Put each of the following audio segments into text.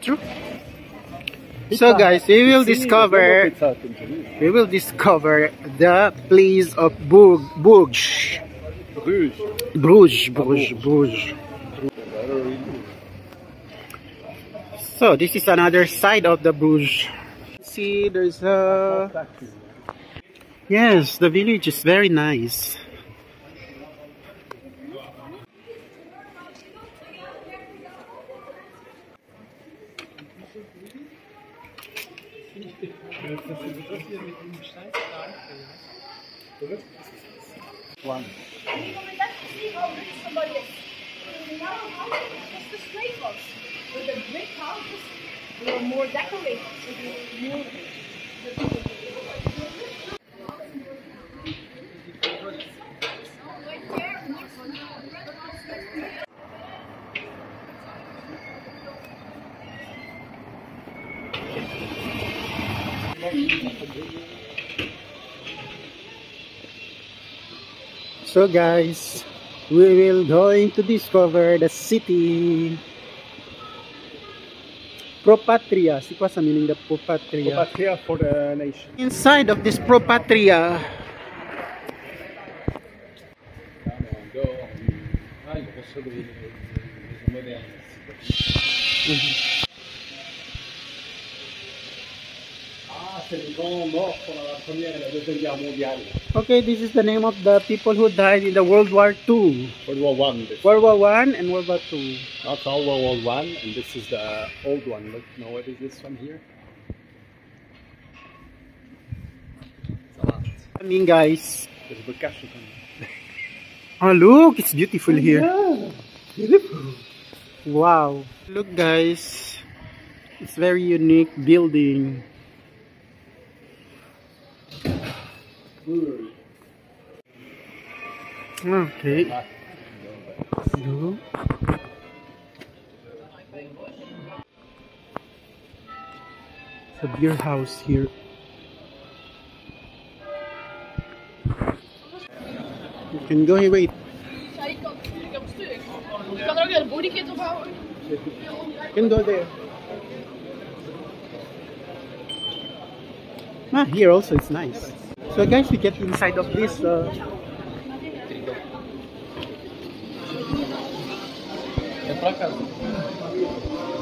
True. So guys, we will discover the place of Bruges. So this is another side of the Bruges. See, there's a... Yes, the village is very nice. One. With the brick houses, they were more decorated. So guys, we will going to discover the city. Pro Patria. What's the meaning of Pro Patria? Pro Patria for the nation. Inside of this Pro Patria, okay, this is the name of the people who died in the World War II. World War One. World War One and World War II. That's all World War One, and this is the old one. Look, now what is this one here? I mean, guys. There's a Picasso. Oh, look, it's beautiful here. Yeah, beautiful. Wow. Look, guys. It's very unique building. Okay. So, it's a beer house here. You can go here, wait. You can go there. Ah, here also it's nice. So guys, we get inside of this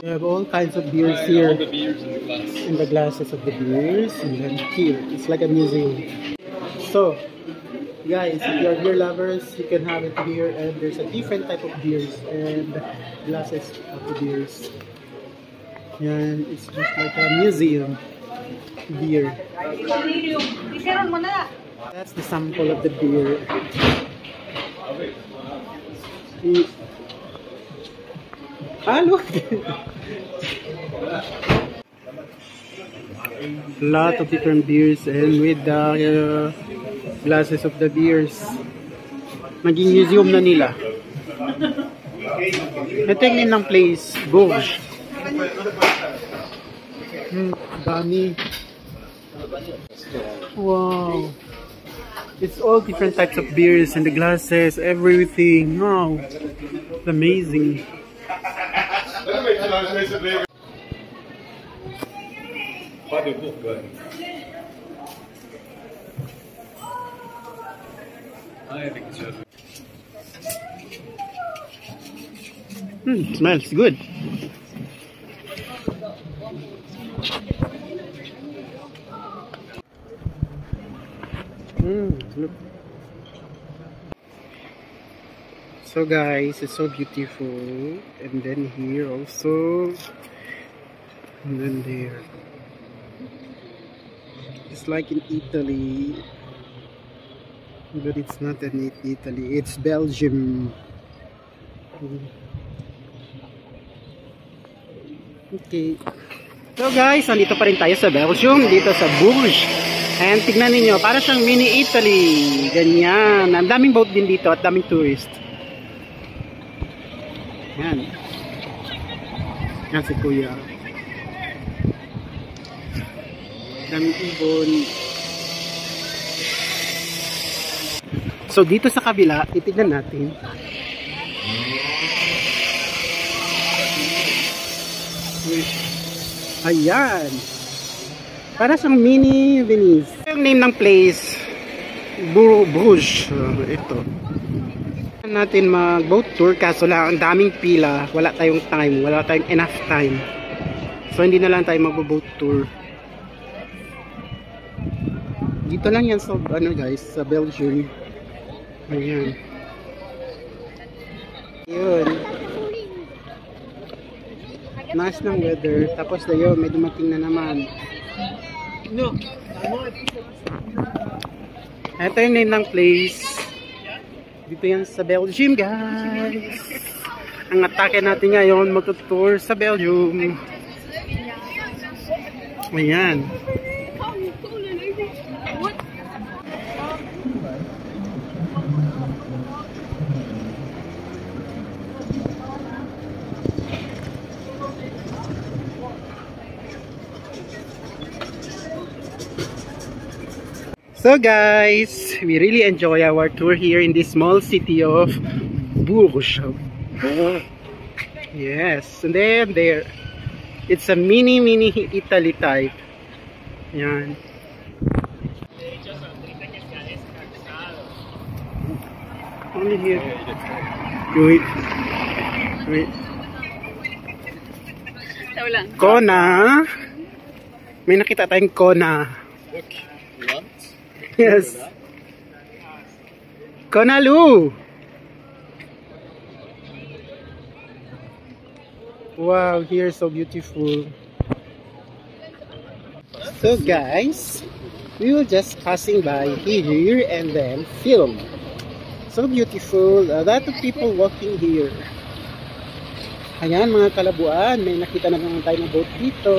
we have all kinds of beers here. All the beers in the glass. In the glasses of the beers, and then here it's like a museum. So guys, if you're beer lovers, you can have it here, and there's a different type of beers and glasses of the beers. And it's just like a museum beer. That's the sample of the beer. Ah, look! Lot of different beers, and with the glasses of the beers. Maging museum na nila. Ito yung ng place, Bruges. Dami. Wow. It's all different types of beers and the glasses, everything. Wow. It's amazing. Smells good. Look. So guys, it's so beautiful, and then here also, and then there. It's like in Italy, but it's not in Italy, it's Belgium. Okay. So guys, nandito pa rin tayo sa Belgium, dito sa Bruges. And tignan ninyo, para siyang mini Italy. Ganyan. Ang daming boat din dito at daming tourist. Yan. Yan si Kuya. Daming ibon. So dito sa kabila, titignan natin. Wait. Ayan. Para siyang mini Venice. Yung name ng place, Bruges. Ito. Natin mag-boat tour kaso lang ang daming pila. Wala tayong time. Wala tayong enough time. So hindi na lang tayo mag-boat tour. Dito lang yan sa ano guys, sa Belgium. Ayan. Yun. Nice ng weather. Tapos na yun, may dumating na naman. No. Ito yung name ng place. Dito yan sa Belgium guys. Ang atake natin ngayon, magtutour sa Belgium. Ayan. So guys, we really enjoy our tour here in this small city of Bourges. Yes, and then there, it's a mini Italy type. Yan. Only here. Wait. Kona. May nakita tayong Kona. Yes. Konalu. Wow, here so beautiful. So guys, we will just passing by here and then film. So beautiful. A lot of people walking here. Ayan mga kalabuan, may nakita na naman tayo ng boat dito.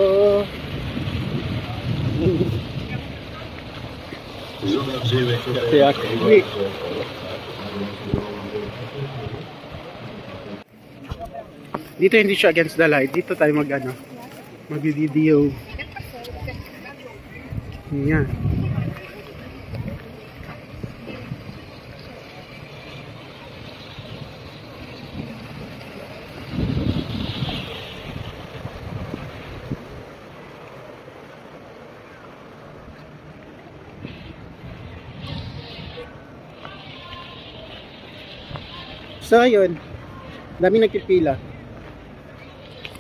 Dito hindi siya against the light. Dito tayo mag-video. Yan. So ayun, dami nagpipila.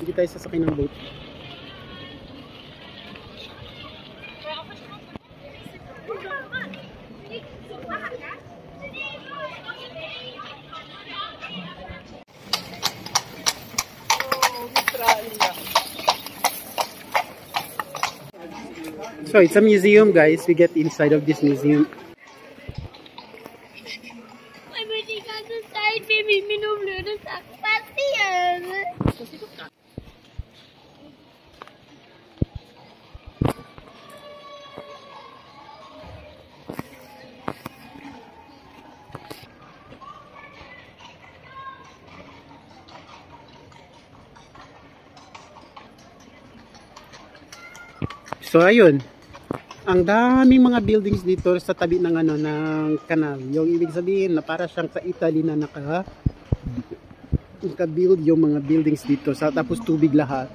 Hindi tayo sasakay ng boat. So it's a museum guys, we get inside of this museum. So ayun, ang daming mga buildings dito sa tabi ng ng kanal. Yung ibig sabihin na para siyang sa Italy na naka-build yung mga buildings dito sa tapos tubig lahat.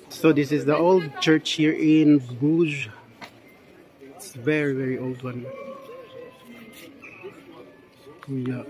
So this is the old church here in Bruges. It's very old one. Yeah.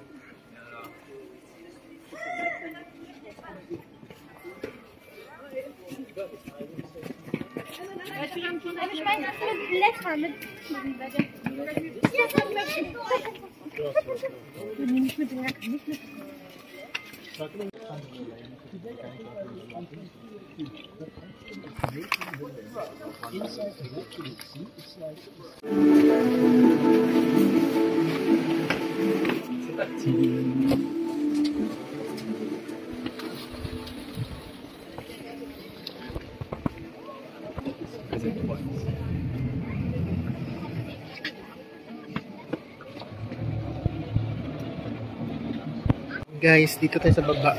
Guys, dito tayo sa baba.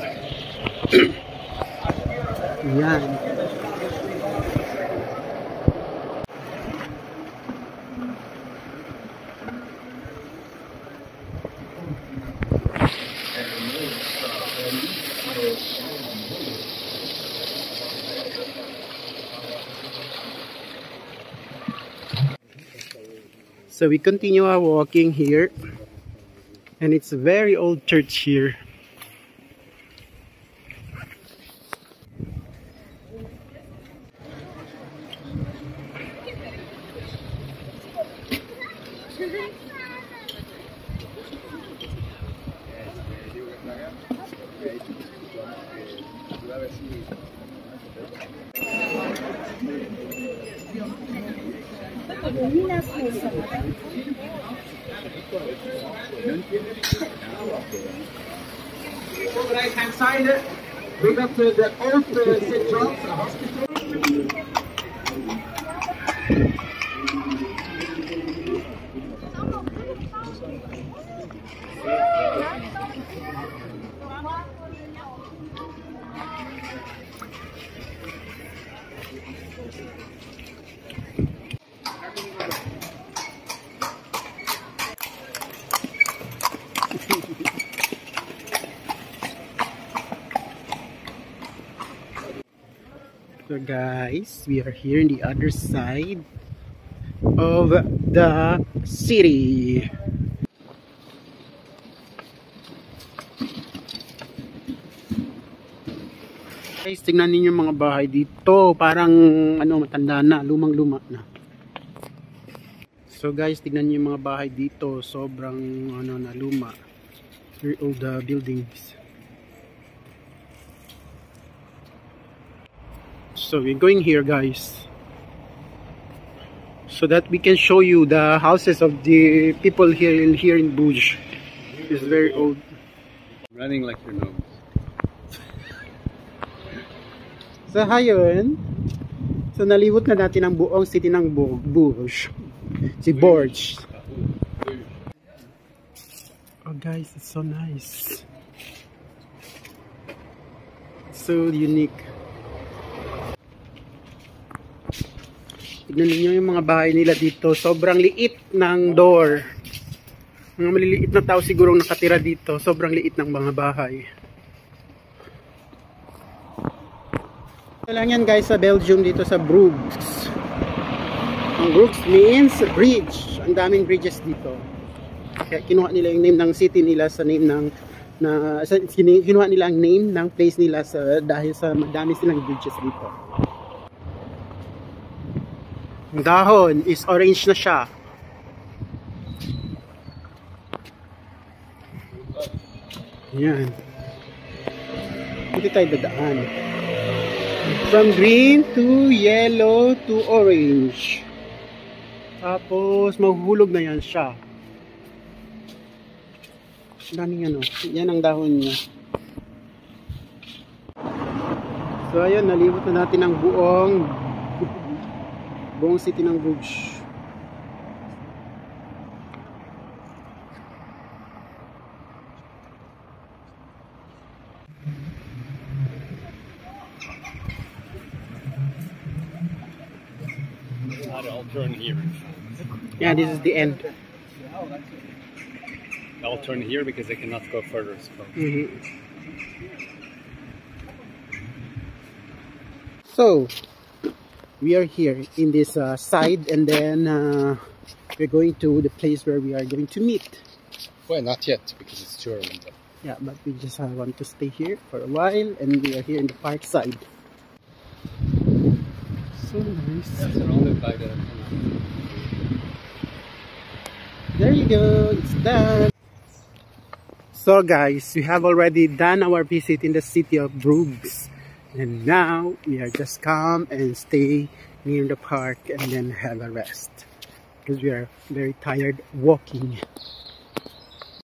Yan. So we continue our walking here, and it's a very old church here. Right hand side, we got the old St. John's Hospital. So guys, we are here in the other side of the city. Guys, tingnan ninyo mga bahay dito. Parang ano, matanda na, lumang-luma na. So guys, tingnan niyo yung mga bahay dito. Sobrang ano na, luma. Very old buildings. So we're going here, guys, so that we can show you the houses of the people here in Bruges. It's very old. Running like your nose. So hayun, so nalibot na natin ang buong city ng Bruges. Si Bruges. Oh guys, it's so nice. It's so unique. Tignan niyo yung mga bahay nila dito. Sobrang liit ng door. Mga maliliit na tao siguro nakatira dito. Sobrang liit ng mga bahay. Ito lang yan guys sa Belgium, dito sa Bruges. Ang Bruges means bridge. Ang daming bridges dito. Kaya kinuha nila yung name ng city nila sa name ng kinuha nila ang name ng place nila dahil sa madami silang bridges dito. Ang dahon is orange na siya. Yan. Dito tayo dadaan. From green to yellow to orange. Tapos mahuhulog na yan siya. Daming ano. Yan ang dahon niya. So ayun, nalibot na natin ang buong city ng Bruges. I'll turn here. Yeah, this is the end. I'll turn here because I cannot go further. So we are here in this side, and then we're going to the place where we are going to meet. Well, not yet because it's too early. Yeah, but we just want to stay here for a while, and we are here in the park side. So nice. Surrounded by the. There you go, it's done. So guys, we have already done our visit in the city of Bruges. And now we are just come and stay near the park and then have a rest because we are very tired walking.